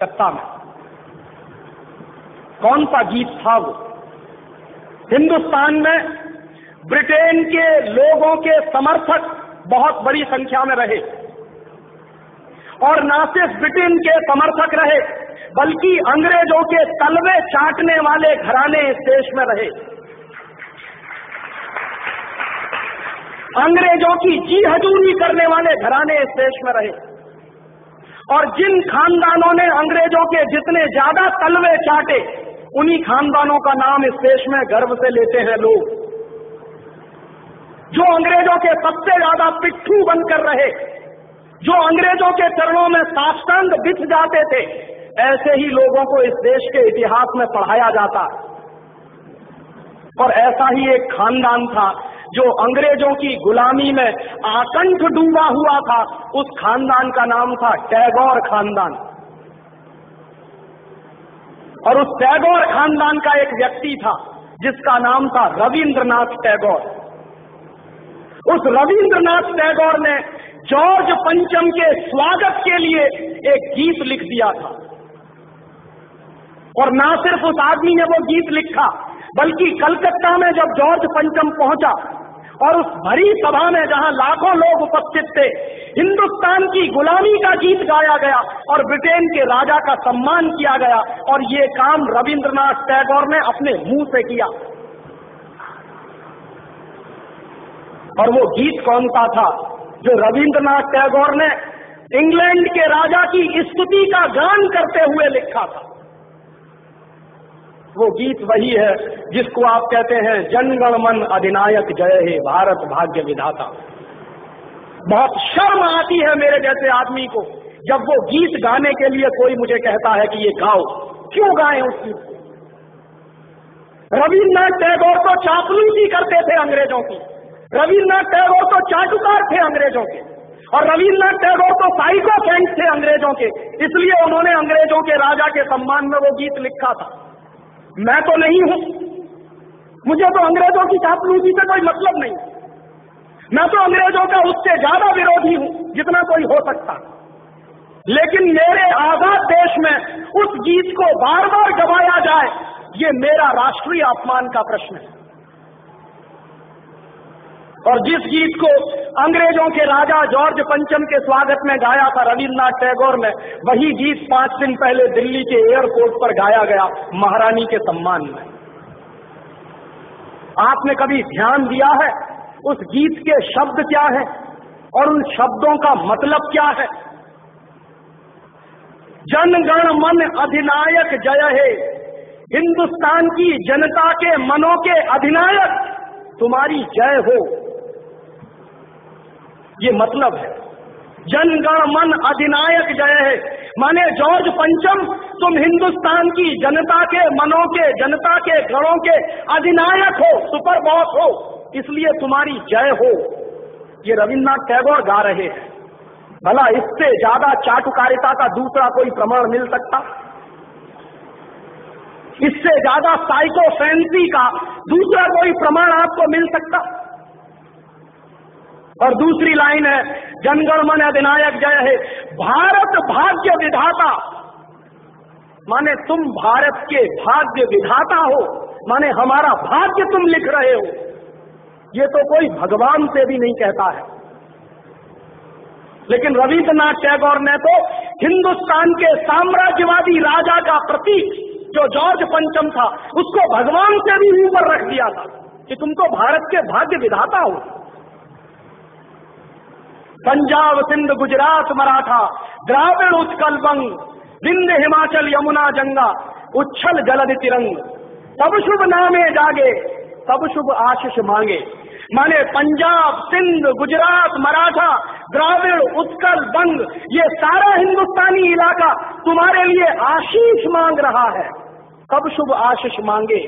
कलकत्ता में। कौन सा गीत था वो? हिंदुस्तान में ब्रिटेन के लोगों के समर्थक बहुत बड़ी संख्या में रहे, और न सिर्फ ब्रिटेन के समर्थक रहे बल्कि अंग्रेजों के तलवे चाटने वाले घराने इस देश में रहे। अंग्रेजों की जी हजूरी करने वाले घराने इस देश में रहे, और जिन खानदानों ने अंग्रेजों के जितने ज्यादा तलवे चाटे, उन्हीं खानदानों का नाम इस देश में गर्व से लेते हैं लोग। जो अंग्रेजों के सबसे ज्यादा पिट्ठू बनकर रहे, जो अंग्रेजों के चरणों में साष्टांग बिछ जाते थे, ऐसे ही लोगों को इस देश के इतिहास में पढ़ाया जाता। और ऐसा ही एक खानदान था जो अंग्रेजों की गुलामी में आकंठ डूबा हुआ था। उस खानदान का नाम था टैगोर खानदान। और उस टैगोर खानदान का एक व्यक्ति था जिसका नाम था रविंद्रनाथ टैगोर। उस रविंद्रनाथ टैगोर ने जॉर्ज पंचम के स्वागत के लिए एक गीत लिख दिया था। और ना सिर्फ उस आदमी ने वो गीत लिखा, बल्कि कलकत्ता में जब जॉर्ज पंचम पहुंचा और उस भरी सभा में जहां लाखों लोग उपस्थित थे, हिंदुस्तान की गुलामी का गीत गाया गया और ब्रिटेन के राजा का सम्मान किया गया। और ये काम रविंद्रनाथ टैगोर ने अपने मुंह से किया। और वो गीत कौन सा था जो रविंद्रनाथ टैगोर ने इंग्लैंड के राजा की स्तुति का गान करते हुए लिखा था? वो गीत वही है जिसको आप कहते हैं जन गण मन अधिनायक जय हे भारत भाग्य विधाता। बहुत शर्म आती है मेरे जैसे आदमी को जब वो गीत गाने के लिए कोई मुझे कहता है कि ये गाओ। क्यों गाएं उस गीत को? रविन्द्रनाथ टैगोर तो चापलूसी करते थे अंग्रेजों की, रविन्द्रनाथ टैगोर तो चाटुकार थे अंग्रेजों के, और रविन्द्रनाथ टैगोर तो साइकोफेंट थे अंग्रेजों के। इसलिए उन्होंने अंग्रेजों के राजा के सम्मान में वो गीत लिखा था। मैं तो नहीं हूं, मुझे तो अंग्रेजों की चापलूसी से कोई मतलब नहीं। मैं तो अंग्रेजों का उससे ज्यादा विरोधी हूं जितना कोई हो सकता। लेकिन मेरे आजाद देश में उस गीत को बार बार गवाया जाए, ये मेरा राष्ट्रीय अपमान का प्रश्न है। और जिस गीत को अंग्रेजों के राजा जॉर्ज पंचम के स्वागत में गाया था रविन्द्रनाथ टैगोर ने, वही गीत 5 दिन पहले दिल्ली के एयरपोर्ट पर गाया गया महारानी के सम्मान में। आपने कभी ध्यान दिया है उस गीत के शब्द क्या है और उन शब्दों का मतलब क्या है? जन गण मन अधिनायक जय हे, हिंदुस्तान की जनता के मनों के अधिनायक तुम्हारी जय हो, ये मतलब है। जन गण मन अधिनायक जय है माने जॉर्ज पंचम तुम हिंदुस्तान की जनता के मनों के, जनता के गणों के अधिनायक हो, सुपर बॉस हो, इसलिए तुम्हारी जय हो। ये रविन्द्रनाथ टैगोर गा रहे हैं। भला इससे ज्यादा चाटुकारिता का दूसरा कोई प्रमाण मिल सकता? इससे ज्यादा साइकोफेंसी का दूसरा कोई प्रमाण आपको मिल सकता? और दूसरी लाइन है जनगण मन अधिनायक जय है, भारत भाग्य विधाता, माने तुम भारत के भाग्य विधाता हो, माने हमारा भाग्य तुम लिख रहे हो। ये तो कोई भगवान से भी नहीं कहता है। लेकिन रविन्द्रनाथ टैगोर ने तो हिंदुस्तान के साम्राज्यवादी राजा का प्रतीक जो जॉर्ज पंचम था, उसको भगवान से भी ऊपर रख दिया था कि तुम तो भारत के भाग्य विधाता हो। पंजाब सिंध गुजरात मराठा द्राविड़ उत्कल बंग, विंध्य हिमाचल यमुना गंगा, उच्छल जलधि तिरंग, तब शुभ नामे जागे तब शुभ आशीष मांगे। माने पंजाब सिंध गुजरात मराठा द्राविड़ उत्कल बंग, ये सारा हिंदुस्तानी इलाका तुम्हारे लिए आशीष मांग रहा है, तब शुभ आशीष मांगे,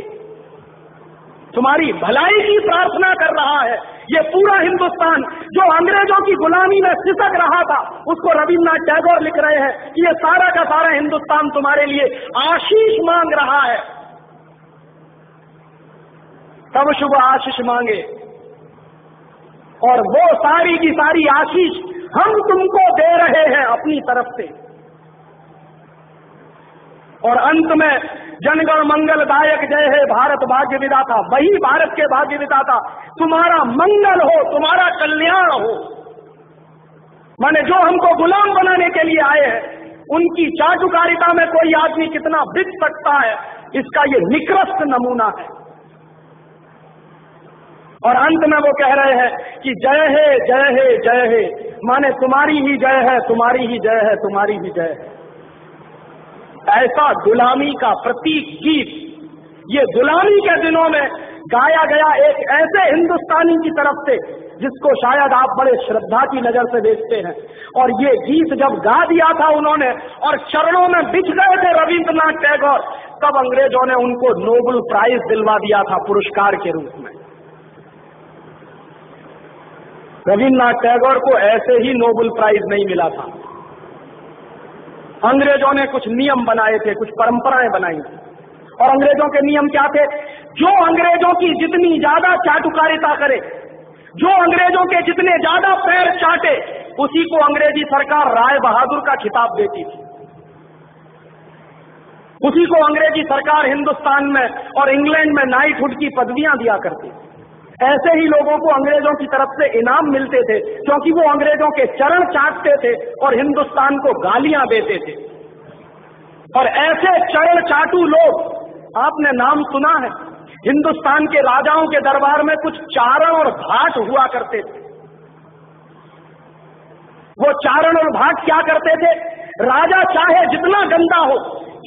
तुम्हारी भलाई की प्रार्थना कर रहा है। ये पूरा हिंदुस्तान जो अंग्रेजों की गुलामी में सिसक रहा था, उसको रविन्द्रनाथ टैगोर लिख रहे हैं कि ये सारा का सारा हिंदुस्तान तुम्हारे लिए आशीष मांग रहा है, तब शुभ आशीष मांगे। और वो सारी की सारी आशीष हम तुमको दे रहे हैं अपनी तरफ से। और अंत में जनगण मंगल दायक जय हे भारत भाग्य विधाता, वही भारत के भाग्य विधाता तुम्हारा मंगल हो, तुम्हारा कल्याण हो। माने जो हमको गुलाम बनाने के लिए आए हैं, उनकी चाटुकारिता में कोई आदमी कितना बिक सकता है, इसका ये निकृष्ट नमूना है। और अंत में वो कह रहे हैं कि जय हे जय हे जय हे, माने तुम्हारी ही जय है, तुम्हारी ही जय है, तुम्हारी ही जय है। ऐसा गुलामी का प्रतीक गीत ये गुलामी के दिनों में गाया गया एक ऐसे हिंदुस्तानी की तरफ से जिसको शायद आप बड़े श्रद्धा की नजर से देखते हैं। और ये गीत जब गा दिया था उन्होंने और चरणों में बिछ गए थे रविंद्रनाथ टैगोर, तब अंग्रेजों ने उनको नोबेल प्राइज दिलवा दिया था पुरस्कार के रूप में। रविंद्रनाथ टैगोर को ऐसे ही नोबेल प्राइज नहीं मिला था। अंग्रेजों ने कुछ नियम बनाए थे, कुछ परंपराएं बनाई थी, और अंग्रेजों के नियम क्या थे? जो अंग्रेजों की जितनी ज्यादा चाटुकारिता करे, जो अंग्रेजों के जितने ज्यादा पैर चाटे, उसी को अंग्रेजी सरकार राय बहादुर का खिताब देती थी। उसी को अंग्रेजी सरकार हिंदुस्तान में और इंग्लैंड में नाइटहुड की पदवियां दिया करती थी। ऐसे ही लोगों को अंग्रेजों की तरफ से इनाम मिलते थे, क्योंकि वो अंग्रेजों के चरण चाटते थे और हिंदुस्तान को गालियां देते थे। और ऐसे चरण चाटू लोग आपने नाम सुना है, हिंदुस्तान के राजाओं के दरबार में कुछ चारण और भाट हुआ करते थे। वो चारण और भाट क्या करते थे? राजा चाहे जितना गंदा हो,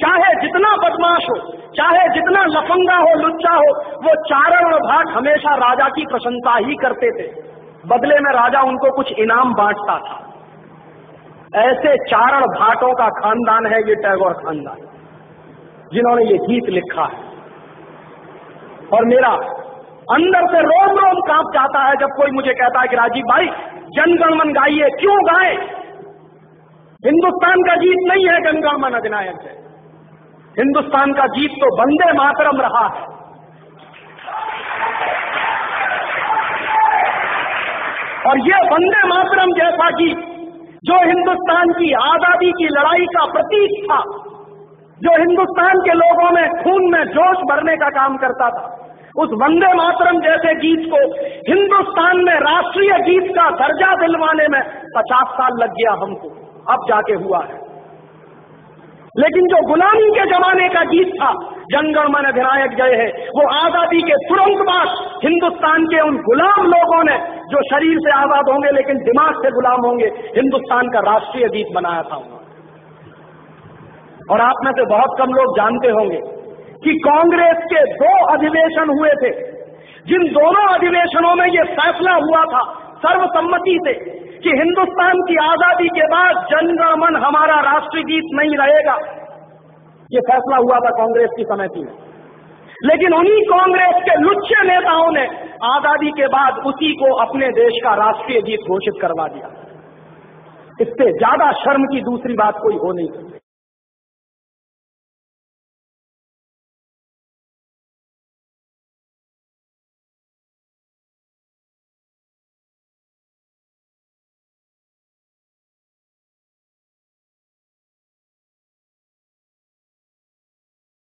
चाहे जितना बदमाश हो, चाहे जितना लफंगा हो, लुच्चा हो, वो चारण और भाट हमेशा राजा की प्रशंसा ही करते थे। बदले में राजा उनको कुछ इनाम बांटता था। ऐसे चारण भाटों का खानदान है ये टैगोर खानदान, जिन्होंने ये गीत लिखा है। और मेरा अंदर से रोम रोम कांप जाता है जब कोई मुझे कहता है कि राजीव भाई जनगण मन गाइए। क्यों गाए? हिंदुस्तान का गीत नहीं है जनगण मन अधिनायक है। हिंदुस्तान का गीत तो वंदे मातरम रहा है। और ये वंदे मातरम जैसा गीत जो हिंदुस्तान की आजादी की लड़ाई का प्रतीक था, जो हिंदुस्तान के लोगों में खून में जोश भरने का काम करता था, उस वंदे मातरम जैसे गीत को हिंदुस्तान में राष्ट्रीय गीत का दर्जा दिलवाने में 50 साल लग गया हमको, अब जाके हुआ है। लेकिन जो गुलामी के जमाने का गीत था, जनगण मन अधिनायक जय है, वो आजादी के तुरंत बाद हिंदुस्तान के उन गुलाम लोगों ने, जो शरीर से आजाद होंगे लेकिन दिमाग से गुलाम होंगे, हिंदुस्तान का राष्ट्रीय गीत बनाया था। और आप में से बहुत कम लोग जानते होंगे कि कांग्रेस के 2 अधिवेशन हुए थे, जिन दोनों अधिवेशनों में यह फैसला हुआ था सर्वसम्मति से कि हिंदुस्तान की आजादी के बाद जनगण मन हमारा राष्ट्रीय गीत नहीं रहेगा। यह फैसला हुआ था कांग्रेस की समिति में। लेकिन उन्हीं कांग्रेस के लुच्चे नेताओं ने आजादी के बाद उसी को अपने देश का राष्ट्रीय गीत घोषित करवा दिया। इससे ज्यादा शर्म की दूसरी बात कोई हो नहीं सकती।